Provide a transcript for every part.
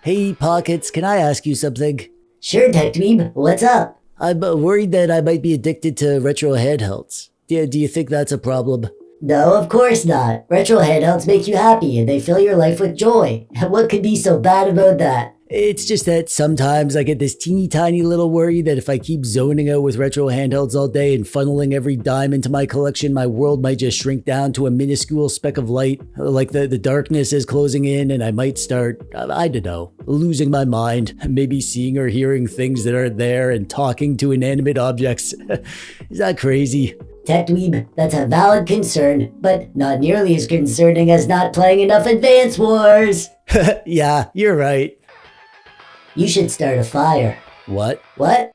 Hey, Pockets, can I ask you something? Sure, TechDweeb. What's up? I'm worried that I might be addicted to retro handhelds. Do you think that's a problem? No, of course not. Retro handhelds make you happy and they fill your life with joy. What could be so bad about that? It's just that sometimes I get this teeny tiny little worry that if I keep zoning out with retro handhelds all day and funneling every dime into my collection, my world might just shrink down to a minuscule speck of light. Like the darkness is closing in and I might start, I don't know, losing my mind. Maybe seeing or hearing things that aren't there and talking to inanimate objects. Is that crazy? TechDweeb, that's a valid concern, but not nearly as concerning as not playing enough Advance Wars. Yeah, you're right. You should start a fire. What? What?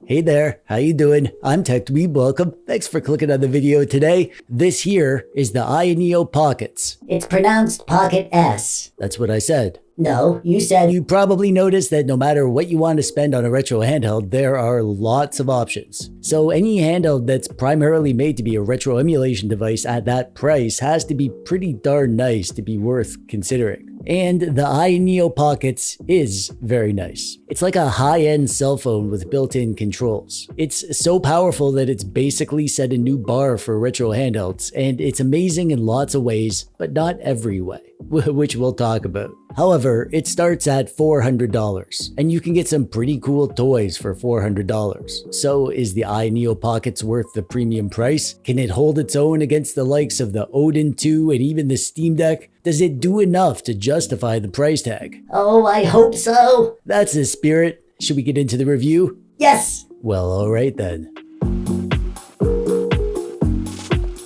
Hey there, how you doing? I'm TechDweeb, welcome. Thanks for clicking on the video today. This here is the Ayaneo Pockets. It's pronounced Pocket S. That's what I said. No, you said... You probably noticed that no matter what you want to spend on a retro handheld, there are lots of options. So any handheld that's primarily made to be a retro emulation device at that price has to be pretty darn nice to be worth considering. And the Ayaneo Pockets is very nice. It's like a high-end cell phone with built-in controls. It's so powerful that it's basically set a new bar for retro handhelds, and it's amazing in lots of ways, but not every way, which we'll talk about. However, it starts at $400, and you can get some pretty cool toys for $400. So is the Ayaneo Pockets worth the premium price? Can it hold its own against the likes of the Odin 2 and even the Steam Deck? Does it do enough to justify the price tag? Oh, I hope so. That's the spirit. Should we get into the review? Yes. Well, alright then.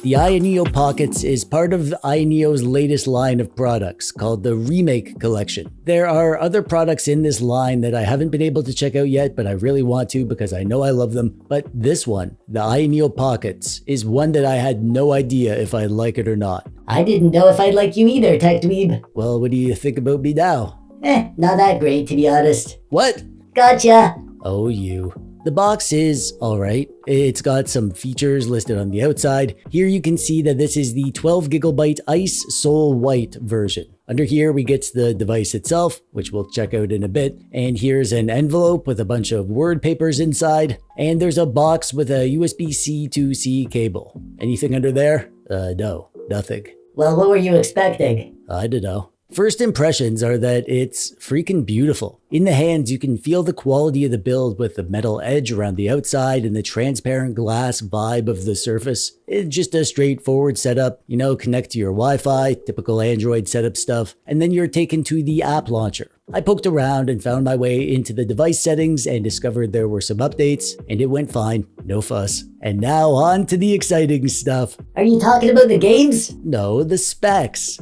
The Ayaneo Pockets is part of Ayaneo's latest line of products called the Remake Collection. There are other products in this line that I haven't been able to check out yet, but I really want to because I know I love them. But this one, the Ayaneo Pockets, is one that I had no idea if I'd like it or not. I didn't know if I'd like you either, TechDweeb. Well, what do you think about me now? Not that great, to be honest. What? Gotcha. Oh, you. The box is alright. It's got some features listed on the outside. Here you can see that this is the 12GB Ice Soul White version. Under here we get the device itself, which we'll check out in a bit. And here's an envelope with a bunch of word papers inside. And there's a box with a USB-C to C cable. Anything under there? No, nothing. Well, what were you expecting? I don't know. First impressions are that it's freaking beautiful. In the hands, you can feel the quality of the build with the metal edge around the outside and the transparent glass vibe of the surface. It's just a straightforward setup, connect to your Wi-Fi, typical Android setup stuff, and then you're taken to the app launcher. I poked around and found my way into the device settings and discovered there were some updates, and it went fine, no fuss. And now on to the exciting stuff. Are you talking about the games? No, the specs.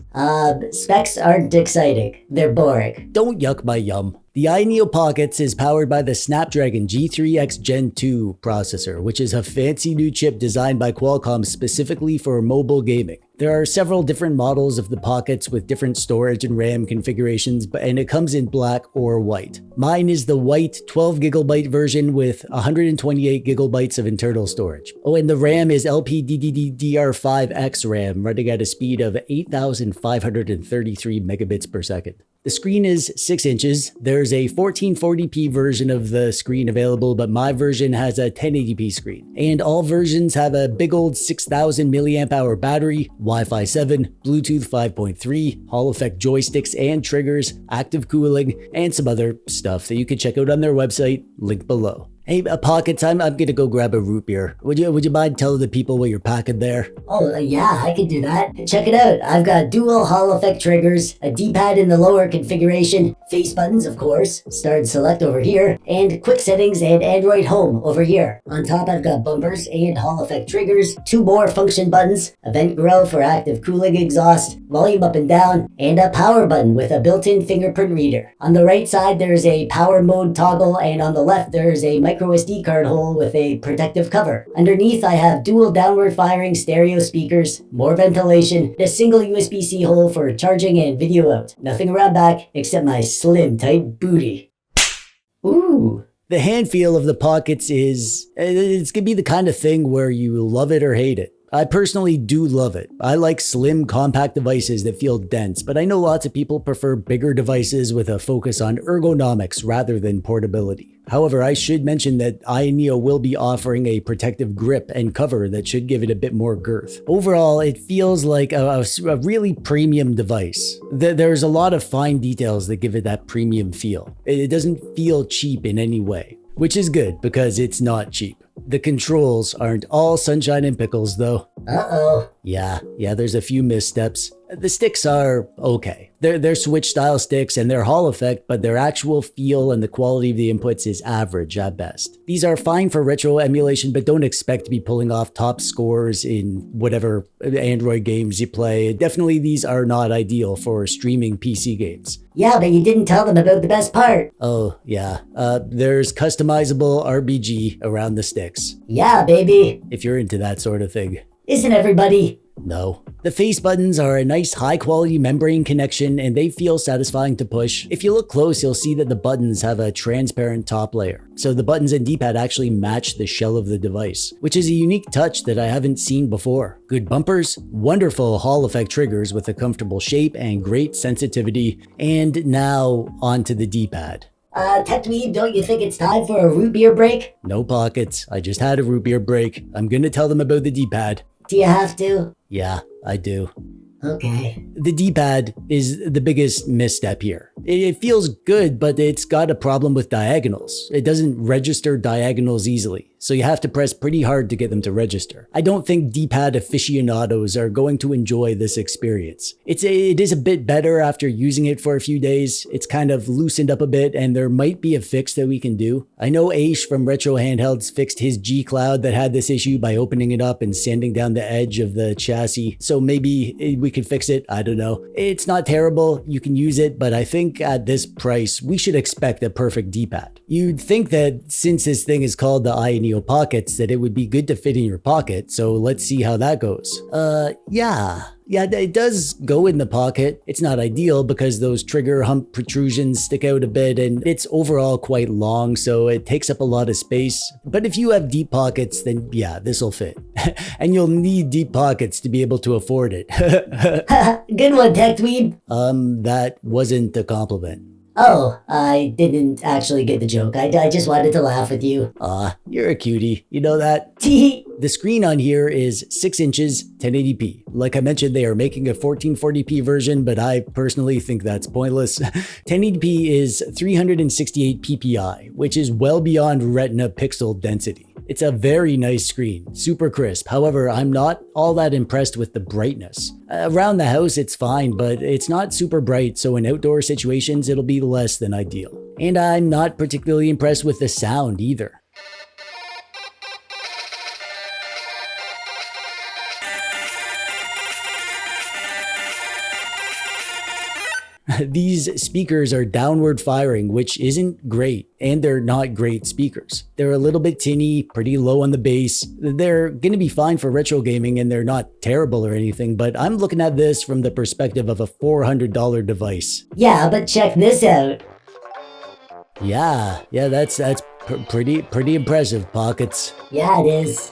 Specs aren't exciting. They're boring. Don't yuck my yum. The Ayaneo Pockets is powered by the Snapdragon G3X Gen 2 processor, which is a fancy new chip designed by Qualcomm specifically for mobile gaming. There are several different models of the Pockets with different storage and RAM configurations, and it comes in black or white. Mine is the white 12GB version with 128GB of internal storage. Oh, and the RAM is LPDDR5X RAM running at a speed of 8,533 megabits per second. The screen is 6 inches. There's a 1440p version of the screen available, but my version has a 1080p screen. And all versions have a big old 6,000 milliamp hour battery, Wi-Fi 7, Bluetooth 5.3, Hall effect joysticks and triggers, active cooling, and some other stuff that you can check out on their website, link below. Hey, Pockets, I'm gonna go grab a root beer. Would you mind telling the people what you're packing there? Oh, yeah, I can do that. Check it out. I've got dual Hall effect triggers, a D-pad in the lower configuration, face buttons, of course, start and select over here, and quick settings and Android Home over here. On top, I've got bumpers and Hall effect triggers, 2 more function buttons, a vent grill for active cooling exhaust, volume up and down, and a power button with a built-in fingerprint reader. On the right side, there's a power mode toggle, and on the left, there's a micro SD card hole with a protective cover. Underneath, I have dual downward firing stereo speakers, more ventilation, and a single USB-C hole for charging and video out. Nothing around back except my slim, tight booty. Ooh. The hand feel of the Pockets it's gonna be the kind of thing where you love it or hate it. I personally do love it. I like slim, compact devices that feel dense, but I know lots of people prefer bigger devices with a focus on ergonomics rather than portability. However, I should mention that Ayaneo will be offering a protective grip and cover that should give it a bit more girth. Overall, it feels like a really premium device. There's a lot of fine details that give it that premium feel. It doesn't feel cheap in any way, which is good because it's not cheap. The controls aren't all sunshine and pickles though. Uh-oh. Yeah, there's a few missteps. The sticks are okay. They're Switch style sticks and they're Hall effect, but their actual feel and the quality of the inputs is average at best. These are fine for retro emulation, but don't expect to be pulling off top scores in whatever Android games you play. Definitely these are not ideal for streaming PC games. Yeah, but you didn't tell them about the best part. Oh, yeah. There's customizable RBG around the sticks. Yeah, baby. If you're into that sort of thing. Isn't everybody? No. The face buttons are a nice high-quality membrane connection and they feel satisfying to push. If you look close, you'll see that the buttons have a transparent top layer. So the buttons and D-pad actually match the shell of the device, which is a unique touch that I haven't seen before. Good bumpers, wonderful Hall effect triggers with a comfortable shape and great sensitivity. And now onto the D-pad. TechDweeb, don't you think it's time for a root beer break? No pockets. I just had a root beer break. I'm gonna tell them about the D-pad. Do you have to? Yeah, I do. Okay. The D-pad is the biggest misstep here. It feels good, but it's got a problem with diagonals. It doesn't register diagonals easily, so you have to press pretty hard to get them to register. I don't think D-pad aficionados are going to enjoy this experience. It is a bit better after using it for a few days. It's kind of loosened up a bit, and there might be a fix that we can do. I know Aish from Retro Handhelds fixed his G-Cloud that had this issue by opening it up and sanding down the edge of the chassis, so maybe we could fix it. I don't know. It's not terrible. You can use it, but I think at this price, we should expect a perfect D-pad. You'd think that since this thing is called the Ayaneo Pockets, that it would be good to fit in your pocket, so let's see how that goes. Yeah, it does go in the pocket. It's not ideal because those trigger hump protrusions stick out a bit and it's overall quite long, so it takes up a lot of space. But if you have deep pockets, then yeah, this'll fit. And you'll need deep pockets to be able to afford it. Good one, TechDweeb. That wasn't a compliment. Oh, I didn't actually get the joke. I just wanted to laugh with you. You're a cutie. You know that? Tee. The screen on here is 6 inches, 1080p. Like I mentioned, they are making a 1440p version, but I personally think that's pointless. 1080p is 368 ppi, which is well beyond Retina pixel density. It's a very nice screen, super crisp. However, I'm not all that impressed with the brightness. Around the house, it's fine, but it's not super bright, so in outdoor situations, it'll be less than ideal. And I'm not particularly impressed with the sound either. These speakers are downward firing, which isn't great, and they're not great speakers. They're a little bit tinny, pretty low on the bass. They're gonna be fine for retro gaming and they're not terrible or anything, but I'm looking at this from the perspective of a $400 device. Yeah, but check this out. Yeah, that's pretty impressive, Pockets. Yeah, it is.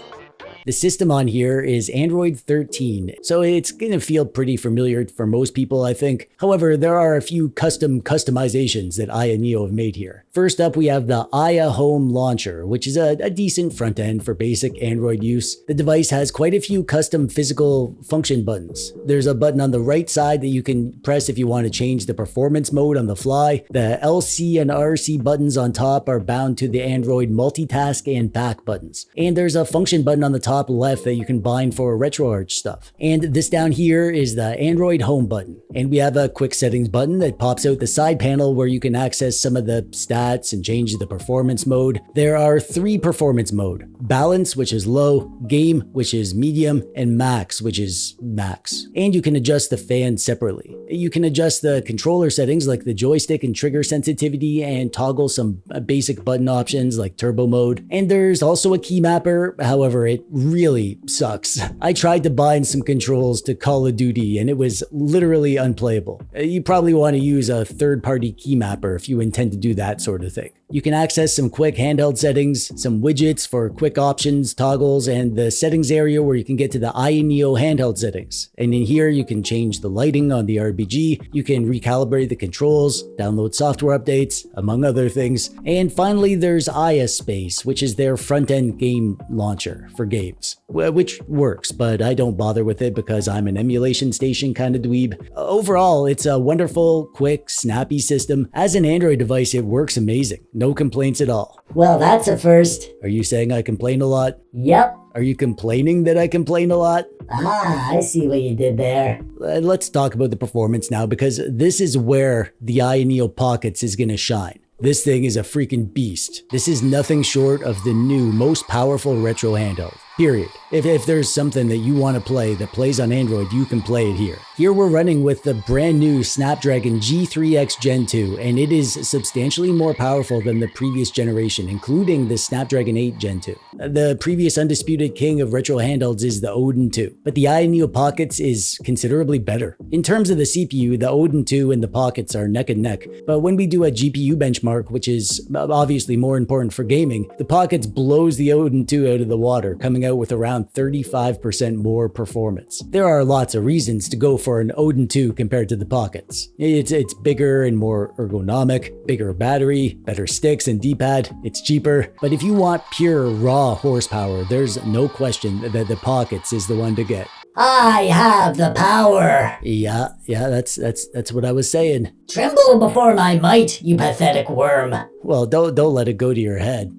The system on here is Android 13, so it's gonna feel pretty familiar for most people, I think. However, there are a few customizations that Ayaneo have made here. First up, we have the Aya Home Launcher, which is a decent front end for basic Android use. The device has quite a few custom physical function buttons. There's a button on the right side that you can press if you want to change the performance mode on the fly. The LC and RC buttons on top are bound to the Android multitask and back buttons. And there's a function button on the top left that you can bind for RetroArch stuff. And this down here is the Android home button. And we have a quick settings button that pops out the side panel where you can access some of the stats and change the performance mode. There are 3 performance mode: balance, which is low, game, which is medium, and max, which is max. And you can adjust the fan separately. You can adjust the controller settings like the joystick and trigger sensitivity and toggle some basic button options like turbo mode. And there's also a key mapper, however, it really sucks. I tried to bind some controls to Call of Duty and it was literally unplayable. You probably want to use a third-party key mapper if you intend to do that sort of thing. You can access some quick handheld settings, some widgets for quick options, toggles, and the settings area where you can get to the Ayaneo handheld settings. And in here, you can change the lighting on the RBG, you can recalibrate the controls, download software updates, among other things. And finally, there's Space, which is their front-end game launcher for games, which works, but I don't bother with it because I'm an emulation station kind of dweeb. Overall, it's a wonderful, quick, snappy system. As an Android device, it works amazing. No complaints at all. Well, that's a first. Are you saying I complain a lot? Yep. Are you complaining that I complain a lot? Ah, I see what you did there. Let's talk about the performance now, because this is where the Ayaneo Pockets is going to shine. This thing is a freaking beast. This is nothing short of the new, most powerful retro handheld. Period. If there's something that you want to play that plays on Android, you can play it here. Here we're running with the brand new Snapdragon G3X Gen 2, and it is substantially more powerful than the previous generation, including the Snapdragon 8 Gen 2. The previous undisputed king of retro handhelds is the Odin 2, but the Ayaneo Pockets is considerably better. In terms of the CPU, the Odin 2 and the Pockets are neck and neck, but when we do a GPU benchmark, which is obviously more important for gaming, the Pockets blows the Odin 2 out of the water, coming out with around 35% more performance. There are lots of reasons to go for an Odin 2 compared to the Pockets. It's bigger and more ergonomic, bigger battery, better sticks and D-pad, it's cheaper, but if you want pure raw horsepower, there's no question that the Pockets is the one to get. I have the power. Yeah, that's what I was saying. Tremble before my might, you pathetic worm. Well, don't let it go to your head.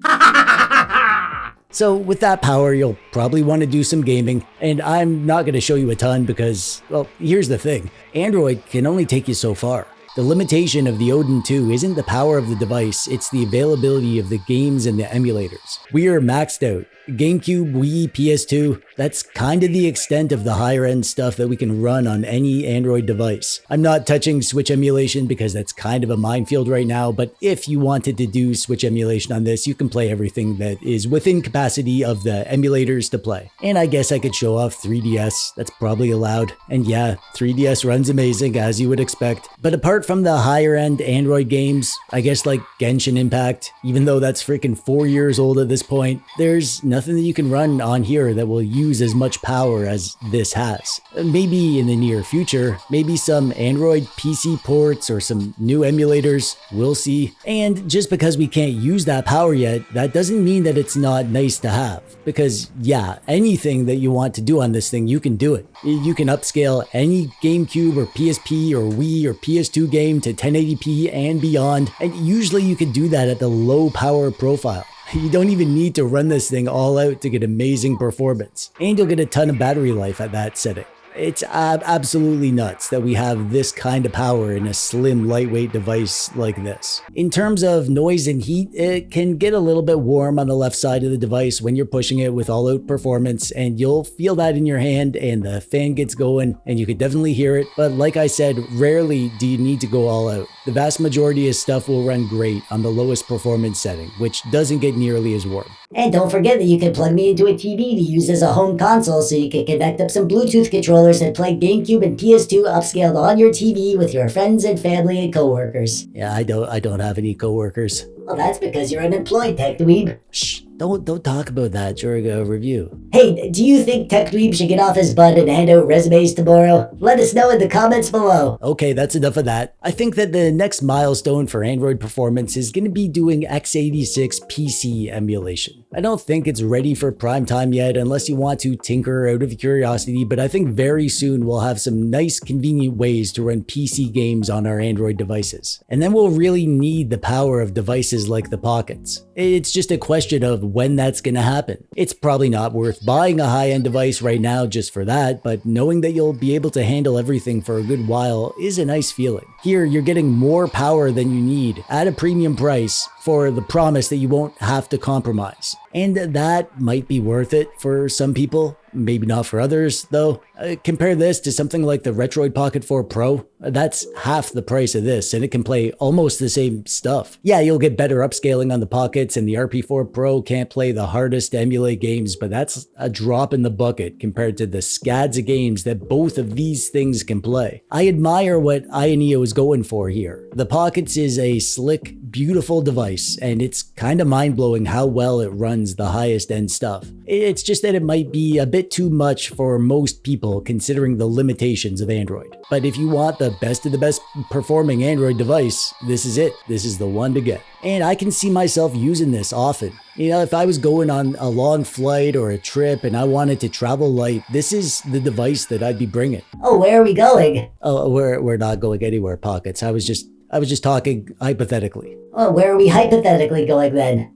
So with that power, you'll probably want to do some gaming, and I'm not going to show you a ton because, well, here's the thing. Android can only take you so far. The limitation of the Odin 2 isn't the power of the device, it's the availability of the games and the emulators. We are maxed out. GameCube, Wii, PS2, that's kind of the extent of the higher end stuff that we can run on any Android device. I'm not touching Switch emulation because that's kind of a minefield right now, but if you wanted to do Switch emulation on this, you can play everything that is within capacity of the emulators to play. And I guess I could show off 3DS, that's probably allowed. And yeah, 3DS runs amazing as you would expect. But apart from the higher end Android games, I guess like Genshin Impact, even though that's freaking 4 years old at this point, there's nothing that you can run on here that will use as much power as this has. Maybe in the near future, maybe some Android PC ports or some new emulators, we'll see. And just because we can't use that power yet, that doesn't mean that it's not nice to have. Because yeah, anything that you want to do on this thing, you can do it. You can upscale any GameCube or PSP or Wii or PS2 game to 1080p and beyond, and usually you can do that at the low power profile. You don't even need to run this thing all out to get amazing performance, and you'll get a ton of battery life at that setting. It's absolutely nuts that we have this kind of power in a slim, lightweight device like this. In terms of noise and heat, it can get a little bit warm on the left side of the device when you're pushing it with all-out performance, and you'll feel that in your hand and the fan gets going and you could definitely hear it. But like I said, rarely do you need to go all out. The vast majority of stuff will run great on the lowest performance setting, which doesn't get nearly as warm. And don't forget that you can plug me into a TV to use as a home console, so you can connect up some Bluetooth controllers and play GameCube and PS2 upscaled on your TV with your friends and family and coworkers. Yeah, I don't have any coworkers. Well, that's because you're unemployed, TechDweeb. Shh, don't talk about that during a review. Hey, do you think TechDweeb should get off his butt and hand out resumes tomorrow? Let us know in the comments below. Okay, that's enough of that. I think that the next milestone for Android performance is going to be doing x86 PC emulation. I don't think it's ready for prime time yet unless you want to tinker out of curiosity, but I think very soon we'll have some nice convenient ways to run PC games on our Android devices. And then we'll really need the power of devices like the Pockets. It's just a question of when that's going to happen. It's probably not worth buying a high-end device right now just for that, but knowing that you'll be able to handle everything for a good while is a nice feeling. Here, you're getting more power than you need at a premium price for the promise that you won't have to compromise. And that might be worth it for some people, maybe not for others though. Compare this to something like the Retroid Pocket 4 Pro. That's half the price of this and it can play almost the same stuff. Yeah, you'll get better upscaling on the Pockets and the RP4 Pro can't play the hardest to emulate games, but that's a drop in the bucket compared to the scads of games that both of these things can play. I admire what Ayaneo is going for here. The Pockets is a slick, beautiful device device, and it's kind of mind-blowing how well it runs the highest end stuff. It's just that it might be a bit too much for most people considering the limitations of Android. But if you want the best of the best performing Android device, this is it. This is the one to get. And I can see myself using this often. You know, if I was going on a long flight or a trip and I wanted to travel light, this is the device that I'd be bringing. Oh, where are we going? Oh, we're not going anywhere, Pockets. I was just talking hypothetically. Oh, where are we hypothetically going then?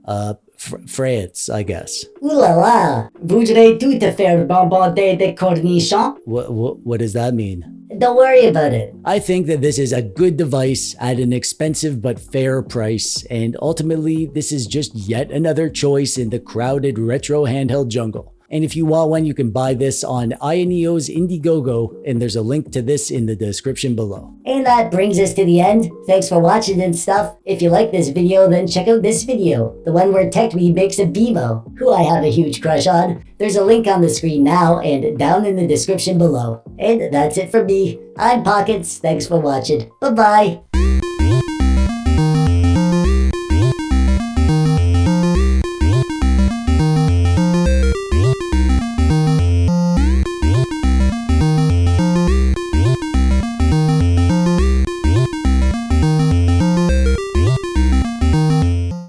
France, I guess. Ooh la la! Voudrais tout te faire bombarder de cornichons? What does that mean? Don't worry about it. I think that this is a good device at an expensive but fair price, and ultimately this is just yet another choice in the crowded retro handheld jungle. And if you want one, you can buy this on Ayaneo's Indiegogo, and there's a link to this in the description below. And that brings us to the end. Thanks for watching and stuff. If you like this video, then check out this video, the one where TechDweeb makes a BMO, who I have a huge crush on. There's a link on the screen now and down in the description below. And that's it for me. I'm Pockets. Thanks for watching. Bye-bye.